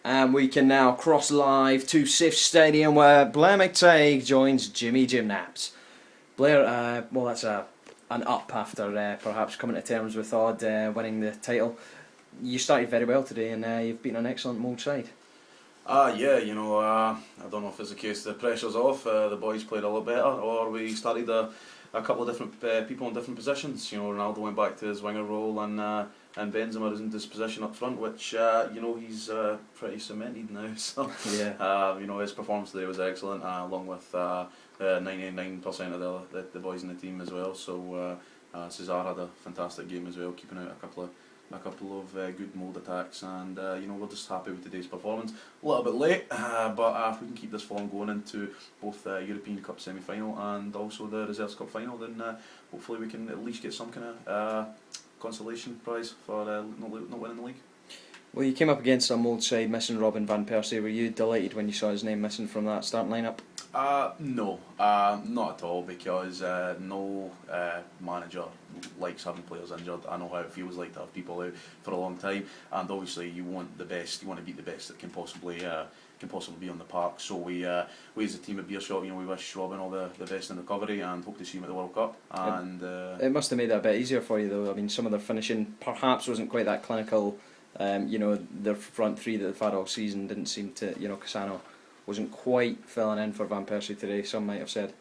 And we can now cross live to Sif Stadium where Blair McTighe joins Jimmy Jim Naps. Blair, well, that's an up after perhaps coming to terms with Odd winning the title. You started very well today and you've been an excellent Molde side. Yeah, I don't know if it's the case the pressure's off, the boys played a little better, or we started a couple of different people in different positions. Ronaldo went back to his winger role and Benzema is in this position up front, which he's pretty cemented now. So yeah, his performance today was excellent, along with 99% of the boys in the team as well. So Cesar had a fantastic game as well, keeping out a couple of good Molde attacks, and we're just happy with today's performance. A little bit late, but if we can keep this form going into both the European Cup semi-final and also the Reserves Cup final, then hopefully we can at least get some kind of consolation prize for not winning the league. Well, you came up against a Molde side missing Robin van Persie. Were you delighted when you saw his name missing from that starting lineup? No, not at all, because no manager likes having players injured. I know how it feels like to have people out for a long time, and obviously you want the best. You want to beat the best that can possibly be on the park. So we as a team at Beershot, we wish Robin all the best in recovery and hope to see him at the World Cup. And it must have made it a bit easier for you, though. I mean, some of their finishing perhaps wasn't quite that clinical. Their front three that they've had all season didn't seem to. Cassano wasn't quite filling in for Van Persie today, some might have said.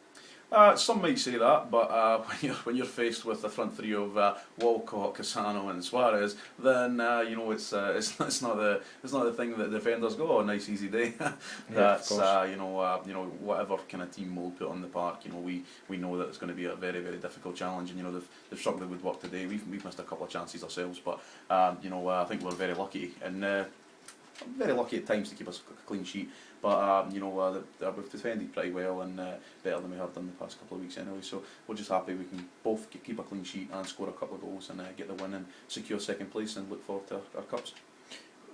Some might say that, but when you're faced with the front three of Walcott, Cassano, and Suarez, then it's not the thing that defenders go, nice easy day. That's whatever kind of team Molde put on the park. We know that it's going to be a very, very difficult challenge, and they've struggled with work today. We've missed a couple of chances ourselves, but I think we're very lucky at times to keep us a clean sheet. But we've defended pretty well and better than we have done the past couple of weeks anyway. So we're just happy we can both keep a clean sheet and score a couple of goals and get the win and secure second place and look forward to our cups.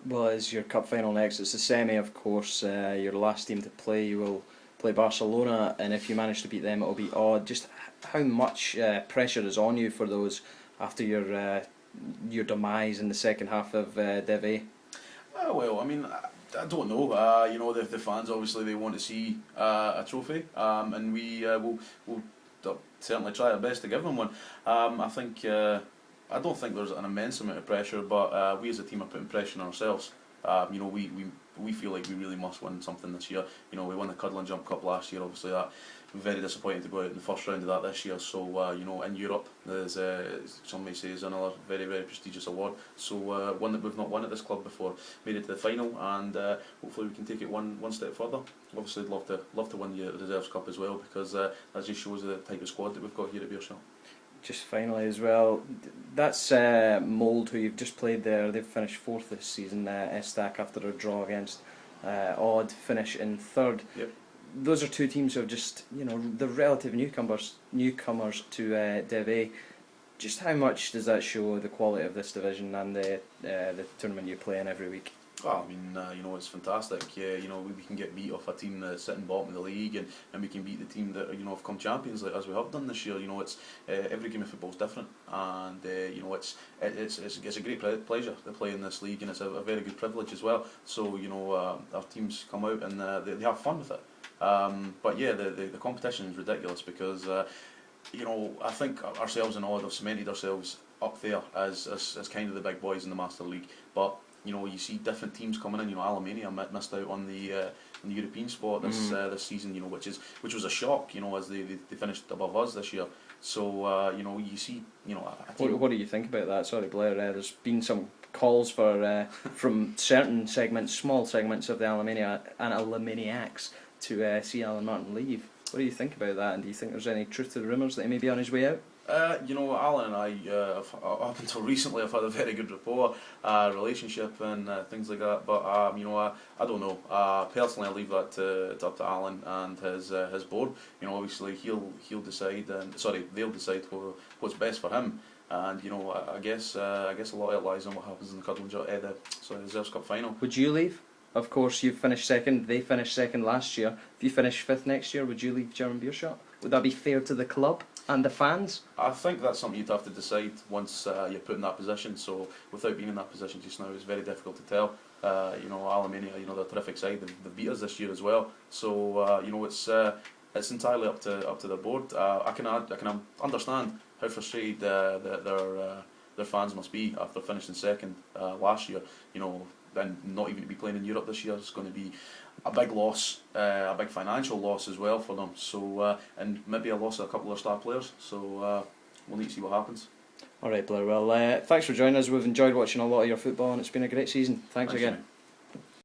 Well, it's your cup final next. It's the semi, of course. Your last team to play. You will play Barcelona, and if you manage to beat them, it'll be Odd. Just how much pressure is on you for those after your demise in the second half of Div A? Well, I mean, I don't know. The fans obviously they want to see a trophy, and we will certainly try our best to give them one. I don't think there's an immense amount of pressure, but we as a team are putting pressure on ourselves. We feel like we really must win something this year. We won the Cuddle and Jump Cup last year. Obviously, that very disappointing to go out in the first round of that this year. So in Europe, there's some may say is another very, very prestigious award. So one that we've not won at this club before, made it to the final, and hopefully we can take it one step further. Obviously, I'd love to win the Reserves Cup as well, because that just shows the type of squad that we've got here at Beershot. Just finally as well, that's Molde, who you've just played there. They've finished fourth this season, Estac, after a draw against Odd, finish in third. Yep. Those are two teams who are just, the relative newcomers to Div A. Just how much does that show the quality of this division and the tournament you play in every week? Well, I mean, it's fantastic. Yeah, we can get beat off a team that's sitting bottom of the league, and we can beat the team that have come champions, like as we have done this year. It's every game of football is different, and it's a great pleasure to play in this league, and it's a very good privilege as well. So our teams come out and they have fun with it. But yeah, the competition is ridiculous, because I think ourselves and Odd have cemented ourselves up there as kind of the big boys in the Master League, but you see different teams coming in. Alemania missed out on the European spot this season. Which was a shock. As they finished above us this year. So you see. What do you think about that? Sorry, Blair. There's been some calls for from certain segments, small segments of the Alemaniacs to see Alan Martin leave. What do you think about that? And do you think there's any truth to the rumours that he may be on his way out? Alan and I, up until recently, I've had a very good rapport, relationship and things like that. But I don't know. Personally, I leave that up to Alan and his board. Obviously he'll decide, and they'll decide what's best for him. And I guess a lot of it lies on what happens in the Cuddle and Jump, the Reserves Cup final. Would you leave? Of course, you finished second. They finished second last year. If you finish fifth next year, would you leave German Beershot? Would that be fair to the club and the fans? I think that's something you'd have to decide once you're put in that position. So without being in that position just now, it's very difficult to tell. Aluminium, they're a terrific side. They've beat us this year as well. So it's entirely up to the board. I can understand how frustrated their fans must be after finishing second last year. And not even to be playing in Europe this year is going to be a big loss, a big financial loss as well for them. So and maybe a loss of a couple of star players. So we'll need to see what happens. All right, Blair. Well, thanks for joining us. We've enjoyed watching a lot of your football, and it's been a great season. Thanks again. Mate.